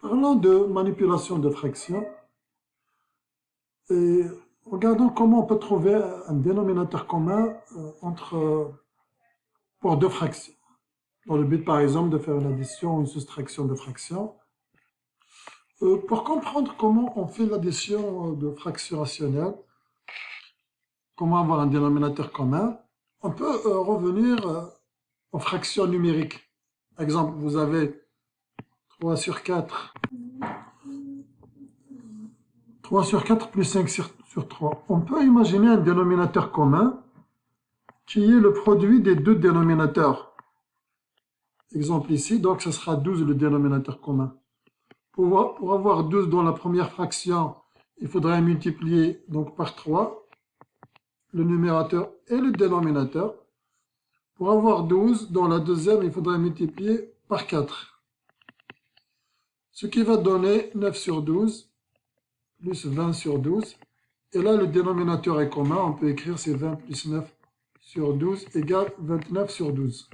Parlons de manipulation de fractions et regardons comment on peut trouver un dénominateur commun pour deux fractions. Dans le but, par exemple, de faire une addition ou une soustraction de fractions. Pour comprendre comment on fait l'addition de fractions rationnelles, comment avoir un dénominateur commun, on peut revenir aux fractions numériques. Par exemple, vous avez 3 sur 4 plus 5 sur 3. On peut imaginer un dénominateur commun qui est le produit des deux dénominateurs. Exemple ici, donc ce sera 12 le dénominateur commun. Pour avoir 12 dans la première fraction, il faudrait multiplier donc par 3 le numérateur et le dénominateur. Pour avoir 12 dans la deuxième, il faudrait multiplier par 4. Ce qui va donner 9 sur 12 plus 20 sur 12. Et là, le dénominateur est commun. On peut écrire c'est 20 plus 9 sur 12 égale 29 sur 12.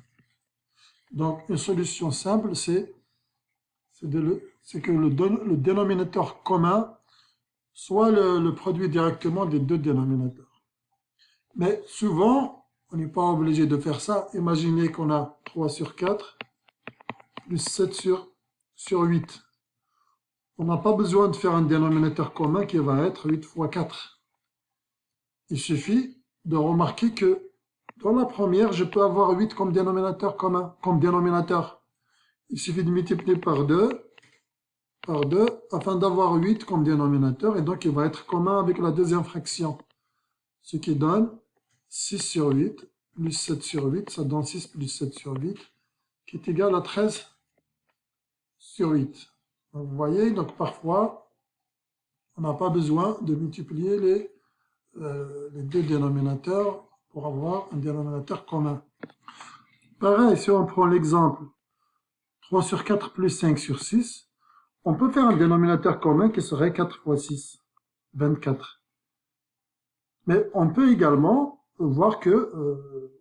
Donc, une solution simple, c'est que le dénominateur commun soit le produit directement des deux dénominateurs. Mais souvent, on n'est pas obligé de faire ça. Imaginez qu'on a 3 sur 4 plus 7 sur 8. On n'a pas besoin de faire un dénominateur commun qui va être 8 fois 4. Il suffit de remarquer que dans la première, je peux avoir 8 comme dénominateur commun, comme dénominateur. Il suffit de multiplier par 2, afin d'avoir 8 comme dénominateur, et donc il va être commun avec la deuxième fraction. Ce qui donne 6 sur 8 plus 7 sur 8, ça donne 6 plus 7 sur 8, qui est égal à 13 sur 8. Donc, vous voyez, donc parfois, on n'a pas besoin de multiplier les deux dénominateurs pour avoir un dénominateur commun. Pareil, si on prend l'exemple 3 sur 4 plus 5 sur 6, on peut faire un dénominateur commun qui serait 4 fois 6, 24. Mais on peut également voir que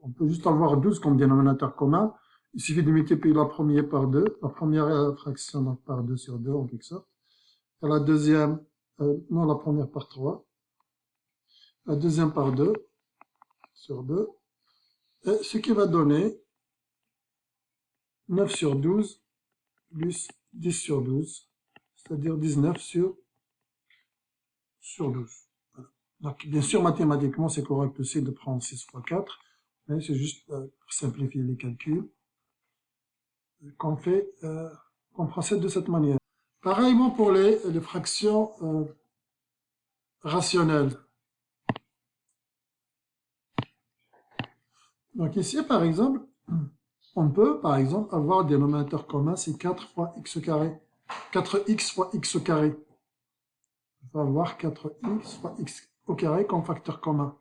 on peut juste avoir 12 comme dénominateur commun. Il suffit de multiplier la première par 2, la première fraction donc par 2 sur 2 en quelque sorte. Et la deuxième, non, la première par 3. La deuxième par 2 sur 2. Et ce qui va donner 9 sur 12 plus 10 sur 12, c'est-à-dire 19 sur 12. Voilà. Donc, bien sûr, mathématiquement, c'est correct aussi de prendre 6 fois 4, mais c'est juste pour simplifier les calculs qu'on procède de cette manière. Pareillement pour les fractions rationnelles. Donc ici, par exemple, on peut, par exemple, avoir un dénominateur commun, c'est 4 fois x carré. 4x fois x au carré. On va avoir 4x fois x au carré comme facteur commun.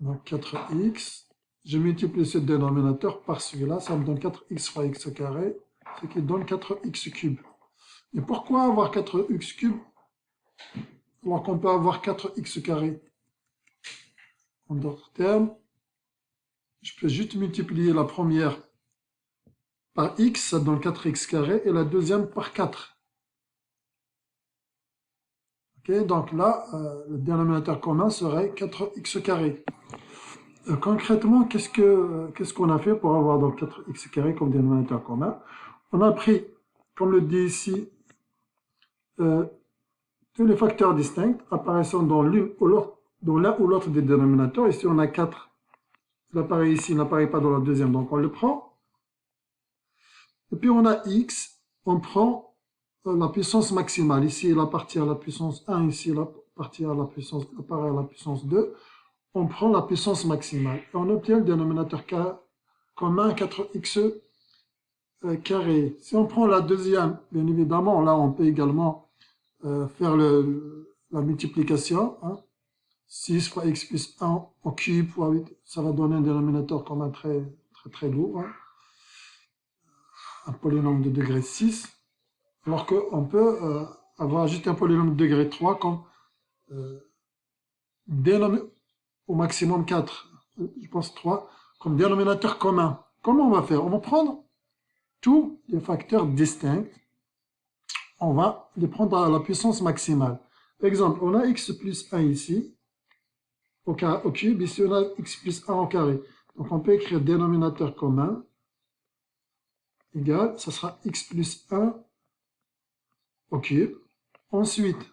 Donc 4x, je multiplie ce dénominateur par celui-là, ça me donne 4x fois x au carré, ce qui donne 4x cube. Et pourquoi avoir 4x cube alors qu'on peut avoir 4x carré? En d'autres termes, je peux juste multiplier la première par x, ça donne 4x carré, et la deuxième par 4. Okay, donc là, le dénominateur commun serait 4x carré. Concrètement, qu'est-ce qu'on a fait pour avoir donc 4x carré comme dénominateur commun? On a pris, comme le dit ici, tous les facteurs distincts apparaissant dans l'un ou l'autre des dénominateurs. Ici, on a 4. L'appareil ici n'apparaît pas dans la deuxième, donc on le prend. Et puis on a x, on prend la puissance maximale. Ici, il appartient à la puissance 1, ici, il appartient à la puissance, apparaît à la puissance 2. On prend la puissance maximale. Et on obtient le dénominateur commun 4x carré. Si on prend la deuxième, bien évidemment, là, on peut également faire la multiplication. Hein. 6 fois x plus 1 au cube fois 8, ça va donner un dénominateur commun très lourd. Hein. Un polynôme de degré 6. Alors qu'on peut avoir juste un polynôme de degré 3 comme au maximum 4, je pense 3, comme dénominateur commun. Comment on va faire? On va prendre tous les facteurs distincts, on va les prendre à la puissance maximale. Exemple, on a x plus 1 ici, au cube, ici on a x plus 1 au carré. Donc on peut écrire dénominateur commun égal, ça sera x plus 1 au cube. Ensuite,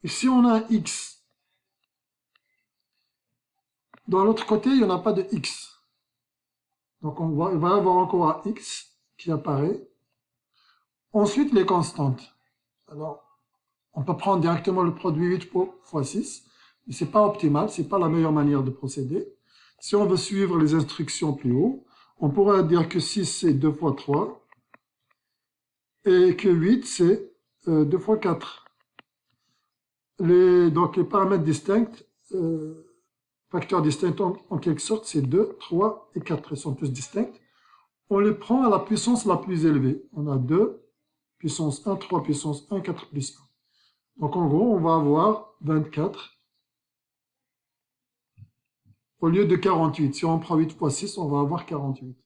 ici on a un x. Dans l'autre côté, il n'y en a pas de x. Donc il va y avoir encore un x qui apparaît. Ensuite, les constantes. Alors, on peut prendre directement le produit 8 fois 6, mais ce n'est pas optimal, ce n'est pas la meilleure manière de procéder. Si on veut suivre les instructions plus haut, on pourrait dire que 6 c'est 2 fois 3 et que 8 c'est 2 fois 4. Donc les paramètres distincts, facteurs distincts en quelque sorte, c'est 2, 3 et 4, ils sont tous distincts. On les prend à la puissance la plus élevée. On a 2, puissance 1, 3, puissance 1, 4 plus 1. Donc en gros, on va avoir 24 au lieu de 48. Si on prend 8 fois 6, on va avoir 48.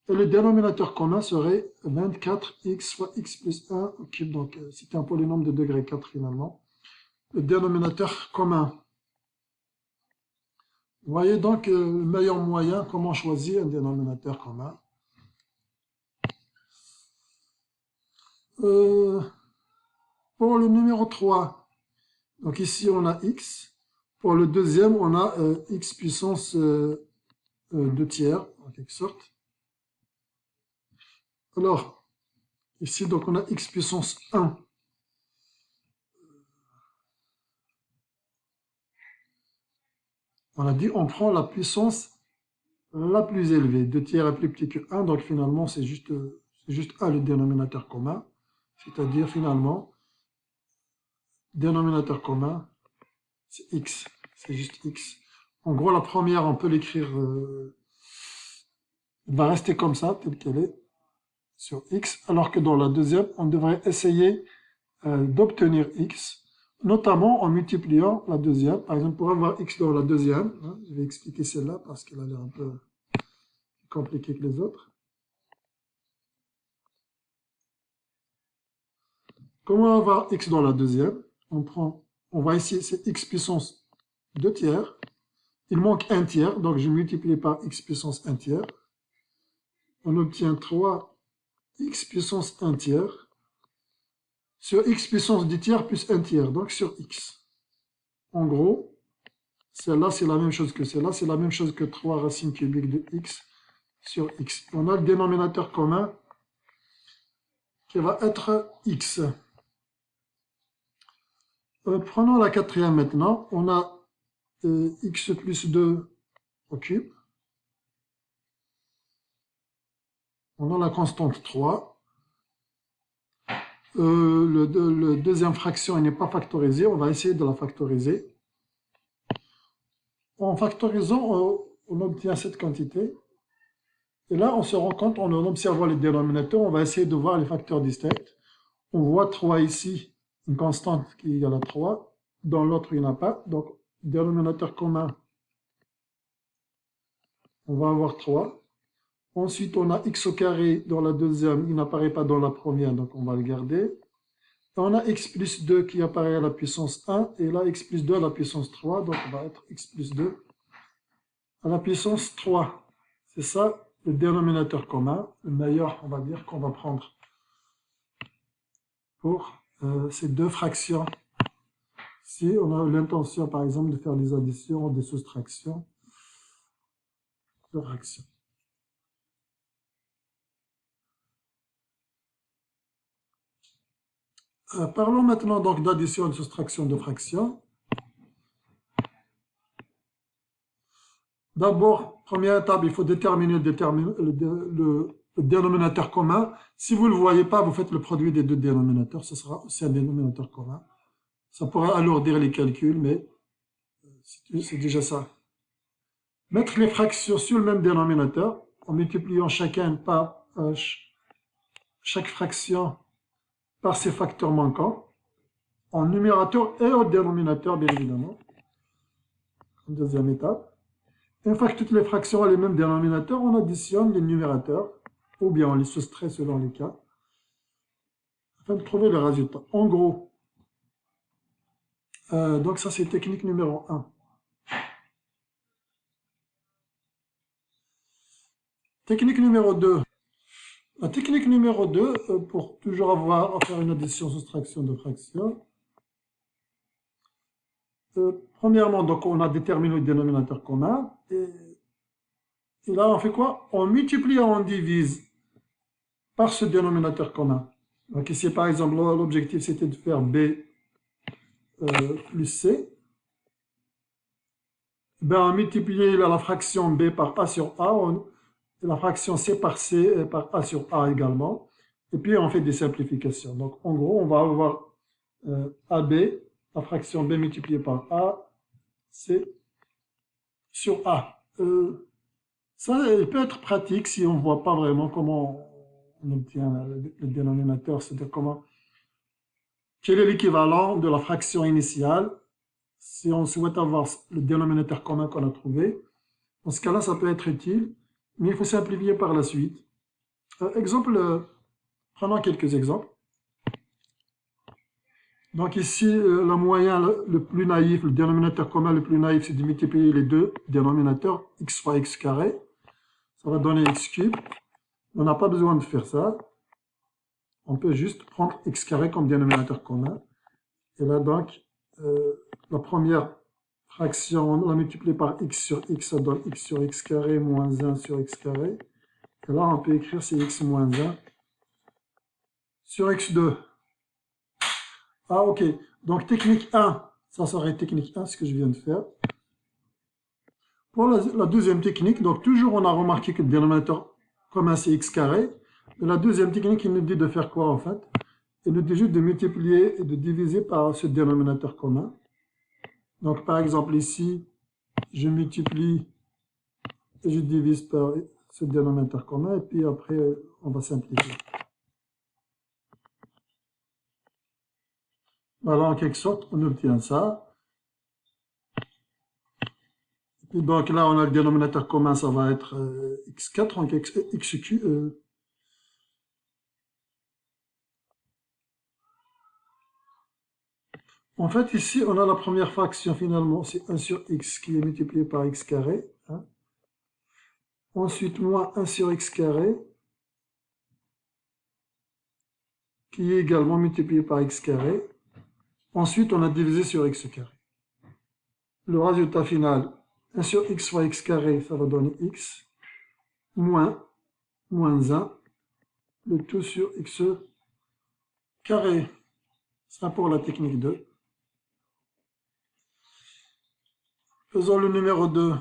Et le dénominateur commun serait 24x fois x plus 1 au cube. Donc c'était un polynôme de degré 4 finalement. Le dénominateur commun. Vous voyez donc le meilleur moyen, comment choisir un dénominateur commun. Pour le numéro 3, donc ici on a x. Pour le deuxième, on a x puissance 2 tiers, en quelque sorte. Alors, ici, donc on a x puissance 1. On a dit, on prend la puissance la plus élevée. 2 tiers est plus petit que 1, donc finalement, c'est juste 1 le dénominateur commun. C'est-à-dire, finalement, dénominateur commun, c'est x. C'est juste x. En gros, la première, on peut l'écrire, elle va rester comme ça, telle qu'elle est, sur x, alors que dans la deuxième, on devrait essayer d'obtenir x, notamment en multipliant la deuxième. Par exemple, pour avoir x dans la deuxième, hein, je vais expliquer celle-là parce qu'elle a l'air un peu plus compliquée que les autres. Comment avoir x dans la deuxième? On va essayer, c'est x puissance 2 tiers. Il manque 1 tiers, donc je multiplie par x puissance 1 tiers. On obtient 3x puissance 1 tiers sur x puissance 10 tiers plus 1 tiers, donc sur x. En gros, celle-là, c'est la même chose que celle-là, c'est la même chose que 3 racines cubiques de x sur x. On a le dénominateur commun qui va être x. Prenons la quatrième maintenant. On a x plus 2 au cube. On a la constante 3. Le deuxième fraction n'est pas factorisé. On va essayer de la factoriser. En factorisant, on obtient cette quantité. Et là, on se rend compte, en observant les dénominateurs, on va essayer de voir les facteurs distincts. On voit 3 ici, une constante qui est égale à 3. Dans l'autre, il n'y en a pas. Donc, dénominateur commun, on va avoir 3. Ensuite, on a x au carré dans la deuxième, il n'apparaît pas dans la première, donc on va le garder. Et on a x plus 2 qui apparaît à la puissance 1, et là, x plus 2 à la puissance 3, donc on va être x plus 2 à la puissance 3. C'est ça, le dénominateur commun, le meilleur, on va dire, qu'on va prendre pour ces deux fractions. Si on a l'intention, par exemple, de faire des additions ou des soustractions de fractions. Parlons maintenant donc d'addition et de soustraction de fractions. D'abord, première étape, il faut déterminer le dénominateur commun. Si vous ne le voyez pas, vous faites le produit des deux dénominateurs, ce sera aussi un dénominateur commun. Ça pourrait alourdir les calculs, mais c'est déjà ça. Mettre les fractions sur le même dénominateur, en multipliant chacun par chaque fraction par ses facteurs manquants, en numérateur et au dénominateur, bien évidemment. Deuxième étape. Une fois que toutes les fractions ont les mêmes dénominateurs, on additionne les numérateurs. ou bien on les soustrait selon les cas, afin de trouver le résultat. En gros, donc ça c'est technique numéro 1. Technique numéro 2. La technique numéro 2, pour toujours avoir à faire une addition, soustraction de fractions. Premièrement, donc on a déterminé le dénominateur commun. Et là, on fait quoi? On multiplie et on divise par ce dénominateur commun. Donc ici, par exemple, l'objectif c'était de faire B plus C. Ben, on multiplie la fraction B par A sur A, la fraction C par C par A sur A également. Et puis on fait des simplifications. Donc en gros, on va avoir AB, la fraction B multipliée par A, C sur A. Ça, il peut être pratique si on ne voit pas vraiment comment on obtient le dénominateur, c'est-à-dire quel est l'équivalent de la fraction initiale si on souhaite avoir le dénominateur commun qu'on a trouvé. Dans ce cas-là, ça peut être utile, mais il faut simplifier par la suite. Prenons quelques exemples. Donc ici, le moyen le plus naïf, le dénominateur commun le plus naïf, c'est de multiplier les deux dénominateurs, x fois x carré. Ça va donner x cube. On n'a pas besoin de faire ça. On peut juste prendre x carré comme dénominateur commun. Et là, donc, la première fraction, on la multiplie par x sur x, ça donne x sur x carré moins 1 sur x carré. Et là, on peut écrire c'est x moins 1 sur x2. Ah, ok. Donc, technique 1, ça serait technique 1, ce que je viens de faire. Pour la deuxième technique, donc toujours on a remarqué que le dénominateur commun c'est x carré. Et la deuxième technique, il nous dit de faire quoi en fait? Il nous dit juste de multiplier et de diviser par ce dénominateur commun. Donc par exemple ici, je multiplie et je divise par ce dénominateur commun et puis après on va simplifier. Voilà, en quelque sorte, on obtient ça. Et donc là, on a le dénominateur commun, ça va être x4, donc xq. En fait, ici, on a la première fraction finalement, c'est 1 sur x qui est multiplié par x carré. Hein. Ensuite, moins 1 sur x carré, qui est également multiplié par x carré. Ensuite, on a divisé sur x carré. Le résultat final, 1 sur x fois x carré, ça va donner x, moins 1, le tout sur x carré. Ça pour la technique 2. Faisons le numéro 2.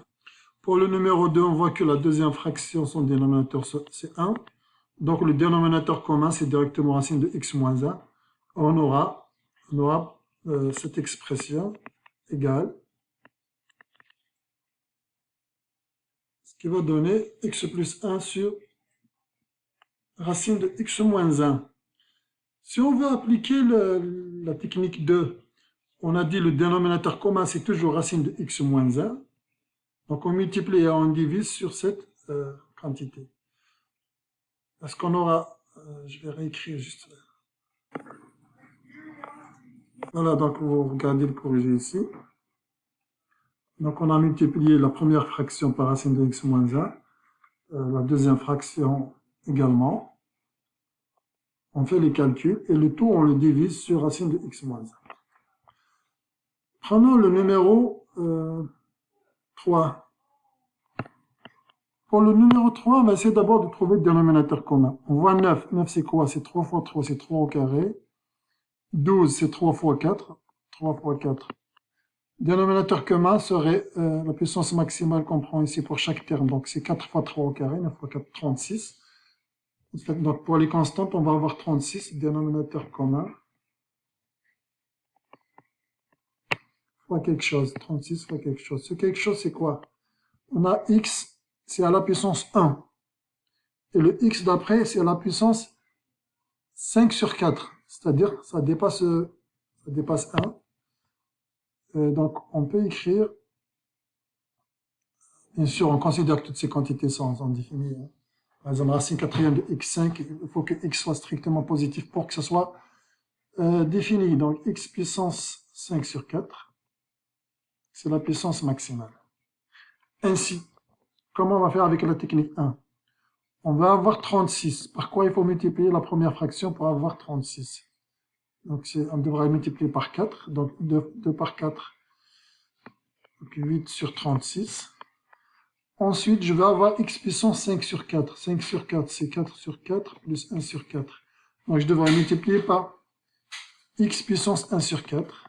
Pour le numéro 2, on voit que la deuxième fraction, son dénominateur, c'est 1. Donc le dénominateur commun, c'est directement racine de x moins 1. On aura cette expression égale, ce qui va donner x plus 1 sur racine de x moins 1. Si on veut appliquer la technique 2, on a dit le dénominateur commun, c'est toujours racine de x moins 1. Donc on multiplie et on divise sur cette quantité. Est-ce qu'on aura... je vais réécrire juste... Voilà, donc vous regardez le corrigé ici. Donc on a multiplié la première fraction par racine de x moins 1, la deuxième fraction également. On fait les calculs et le tout on le divise sur racine de x moins 1. Prenons le numéro 3. Pour le numéro 3, on va essayer d'abord de trouver le dénominateur commun. On voit 9. 9 c'est quoi? C'est 3 fois 3, c'est 3 au carré. 12 c'est 3 fois 4. 3 fois 4. Dénominateur commun serait la puissance maximale qu'on prend ici pour chaque terme. Donc c'est 4 fois 3 au carré, 9 fois 4, 36. Donc pour les constantes, on va avoir 36, dénominateur commun, fois quelque chose, 36 fois quelque chose. Ce quelque chose, c'est quoi? On a x, c'est à la puissance 1. Et le x d'après, c'est à la puissance 5 sur 4. C'est-à-dire, ça dépasse 1. Donc on peut écrire, bien sûr, on considère que toutes ces quantités sont indéfinies. Hein. Par exemple, racine quatrième de x5, il faut que x soit strictement positif pour que ce soit défini. Donc, x puissance 5 sur 4, c'est la puissance maximale. Ainsi, comment on va faire avec la technique 1? On va avoir 36. Par quoi il faut multiplier la première fraction pour avoir 36? Donc, on devra multiplier par 4. Donc, 2 par 4, donc 8 sur 36. Ensuite, je vais avoir x puissance 5 sur 4. 5 sur 4, c'est 4 sur 4 plus 1 sur 4. Donc, je devrais multiplier par x puissance 1 sur 4.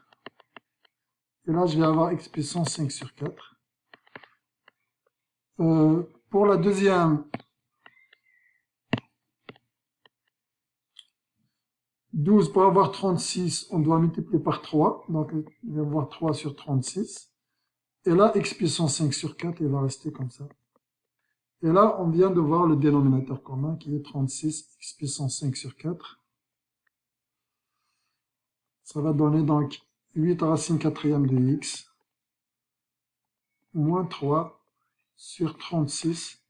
Et là, je vais avoir x puissance 5 sur 4. Pour la deuxième, 12, pour avoir 36, on doit multiplier par 3. Donc, il va y avoir 3 sur 36. Et là, x puissance 5 sur 4, il va rester comme ça. Et là, on vient de voir le dénominateur commun qui est 36, x puissance 5 sur 4. Ça va donner donc 8 racine quatrième de x, moins 3 sur 36,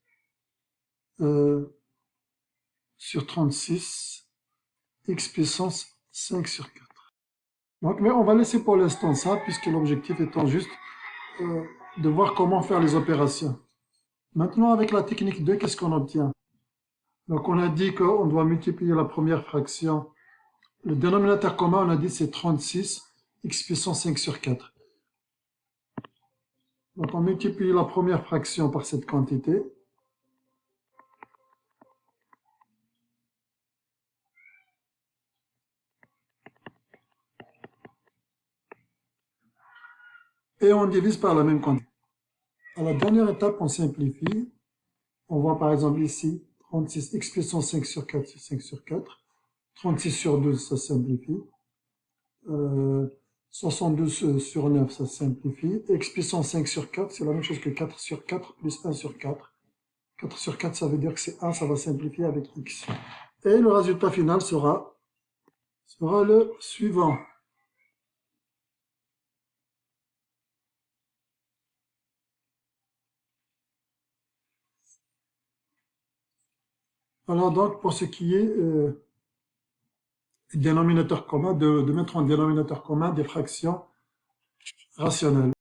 x puissance 5 sur 4. Donc, mais on va laisser pour l'instant ça, puisque l'objectif étant juste de voir comment faire les opérations. Maintenant, avec la technique 2, qu'est-ce qu'on obtient? Donc, on a dit qu'on doit multiplier la première fraction. Le dénominateur commun, on a dit c'est 36, x puissance 5 sur 4. Donc, on multiplie la première fraction par cette quantité. Et on divise par la même quantité. À la dernière étape, on simplifie. On voit par exemple ici, 36, x puissance 5 sur 4, c'est 5 sur 4. 36 sur 12, ça simplifie. 72 sur 9, ça simplifie. X puissance 5 sur 4, c'est la même chose que 4 sur 4 plus 1 sur 4. 4 sur 4, ça veut dire que c'est 1, ça va simplifier avec x. Et le résultat final sera le suivant. Alors donc, pour ce qui est dénominateur commun, de mettre en dénominateur commun des fractions rationnelles.